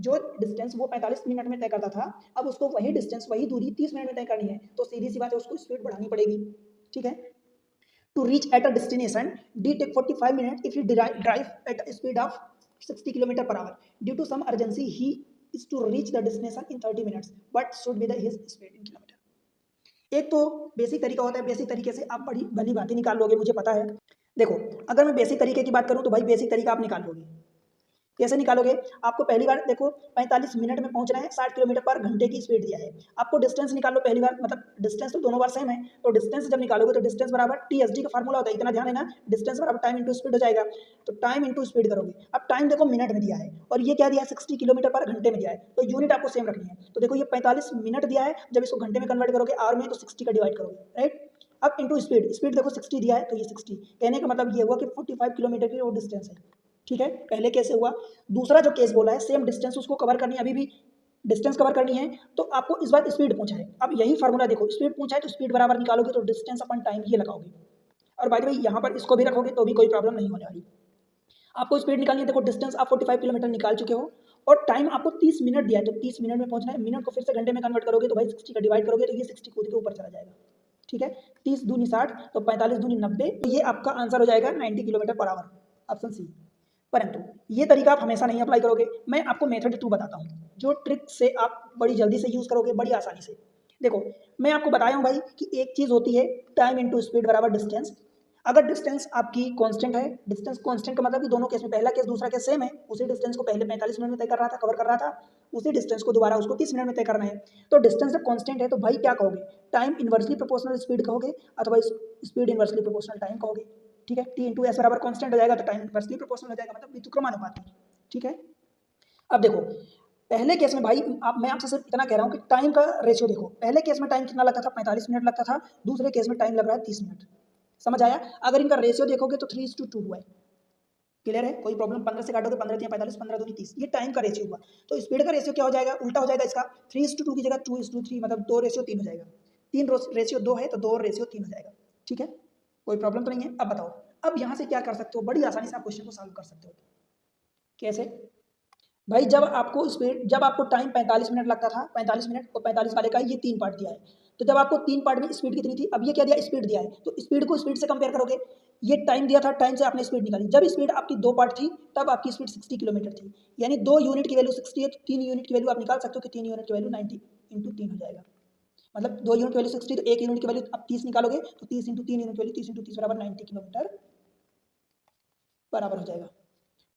जो डिस्टेंस वो 45 मिनट में तय करता था, अब उसको वही डिस्टेंस, वही दूरी 30 मिनट में तय करनी है, तो सीधी सी बात है उसको स्पीड बढ़ानी पड़ेगी। ठीक है, to reach at a destination डी take 45 minute if you drive at a speed of 60 kilometre per hour, due to some urgency he is to reach the destination in 30 minutes but should be the his speed in kilometer। एक तो basic तरीका होता है, basic तरीके से आप बड़ी भली बातें निकाल लोगे, मुझे पता है। देखो, अगर मैं बेसिक तरीके की बात करूं तो भाई बेसिक तरीका आप निकाल लोगे। कैसे निकालोगे? आपको पहली बार देखो 45 मिनट में पहुंचना है, 60 किलोमीटर पर घंटे की स्पीड दिया है। आपको डिस्टेंस निकाल लो पहली बार, मतलब डिस्टेंस तो दोनों बार सेम है, तो डिस्टेंस जब निकालोगे तो डिस्टेंस बराबर टीएसडी का फार्मूला होता है, इतना ध्यान है ना, डिस्टेंस बराबर टाइम इंटू स्पीड हो जाएगा। तो टाइम इंटू स्पीड करोगे, अब टाइम देखो मिनट में दिया है और ये क्या दिया है 60 किलोमीटर पर घंटे में दिया है, तो यूनिट आपको सेम रखनी है। तो देखो ये 45 मिनट दिया है, जब इसको घंटे में कन्वर्ट करोगे आवर में, तो 60 का डिवाइड करोगे, राइट। अब इंटू स्पीड, स्पीड देखो 60 दिया है तो ये 60, कहने का मतलब ये हुआ कि 45 किलोमीटर की वो डिस्टेंस है। ठीक है, पहले कैसे हुआ। दूसरा जो केस बोला है सेम डिस्टेंस उसको कवर करनी है, अभी भी डिस्टेंस कवर करनी है, तो आपको इस बार स्पीड पूछा है। अब यही फार्मूला देखो, स्पीड पूछा है तो स्पीड बराबर निकालोगे तो डिस्टेंस अपन टाइम ये लगाओगे, और बाय द वे यहाँ पर इसको भी रखोगे तो भी कोई प्रॉब्लम नहीं होने वाली। आपको स्पीड निकालनी है, देखो डिस्टेंस आप 45 किलोमीटर निकाल चुके हो और टाइम आपको 30 मिनट दिया है, तो 30 मिनट में पहुंचना है, मिनट को फिर से घंटे में कन्वर्ट करोगे तो भाई 60 का डिवाइड करोगे तो ये 60 कूद के ऊपर चला जाएगा। ठीक है, 30 दूनी 60, तो 45 दूनी 90, तो ये आपका आंसर हो जाएगा 90 kilometre per our, option C. परंतु ये तरीका आप हमेशा नहीं अप्लाई करोगे, मैं आपको मेथड 2 बताता हूँ, जो ट्रिक से आप बड़ी जल्दी से यूज़ करोगे, बड़ी आसानी से। देखो, मैं आपको बताया हूँ भाई कि एक चीज़ होती है टाइम इंटू स्पीड बराबर डिस्टेंस। अगर डिस्टेंस आपकी कांस्टेंट है, डिस्टेंस कांस्टेंट का मतलब कि दोनों केस में, पहला केस दूसरा केस सेम है, उसी डिस्टेंस को पहले 45 मिनट में तय कर रहा था, कवर कर रहा था, उसी डिस्टेंस को दोबारा उसको 30 मिनट में तय करना है। तो डिस्टेंस जब कांस्टेंट है तो भाई क्या कहोगे, टाइम इनवर्सली प्रोपोर्शनल स्पीड कहोगे अथवा स्पीड इनवर्सली प्रोपोर्शनल टाइम कहोगे। ठीक है, टी इंटू एस बराबर कांस्टेंट हो जाएगा तो टाइम इनवर्सली प्रोपोर्शनल हो जाएगा, मतलब व्युत्क्रमानुपात में। ठीक है, अब देखो पहले केस में भाई मैं आपसे सिर्फ इतना कह रहा हूँ कि टाइम का रेशियो देखो, पहले केस में टाइम कितना लगता था, 45 मिनट लगता था, दूसरे केस में टाइम लग रहा है 30 मिनट। समझ आया? अगर इनका रेशियो देखोगे तो 3:2 हुआ है। क्लियर है? कोई प्रॉब्लम? 15 से काटोगे, 15 3 45, 15 दूनी 30, ये टाइम का रेशियो हुआ। तो स्पीड का रेशियो क्या हो जाएगा, उल्टा हो जाएगा इसका, 3:2 की जगह 2:3, मतलब 2:3 हो जाएगा। 3 रेशियो 2 है तो 2 रेशियो 3 हो जाएगा। ठीक है, कोई प्रॉब्लम तो नहीं है? अब बताओ, अब यहाँ से क्या कर सकते हो, बड़ी आसानी से आप क्वेश्चन को सॉल्व कर सकते हो। कैसे भाई, जब आपको टाइम 45 मिनट लगता था, 45 मिनट और 45 वाले का ये 3 पार्ट दिया है, तो जब आपको 3 पार्ट में स्पीड कितनी थी, अब ये क्या दिया, स्पीड दिया है, तो स्पीड को स्पीड से कंपेयर करोगे, ये टाइम दिया था, टाइम से आपने स्पीड निकाली, जब स्पीड आपकी 2 पार्ट थी तब आपकी स्पीड 60 किलोमीटर थी, यानी 2 यूनिट की वैल्यू 60 है तो 3 यूनिट की वैल्यू आप निकाल सकते हो कि 3 यूनिट की वैल्यू 90 इंटू 3 हो जाएगा, मतलब 2 यूनिट की वैल्यू 60, तो 1 यूनिट की वैल्यू आप 30 निकालोगे तो 30 इंटू 3 यूनिट की वैल्यू 30 इंटू 30 बराबर 90 किलोमीटर बराबर हो जाएगा।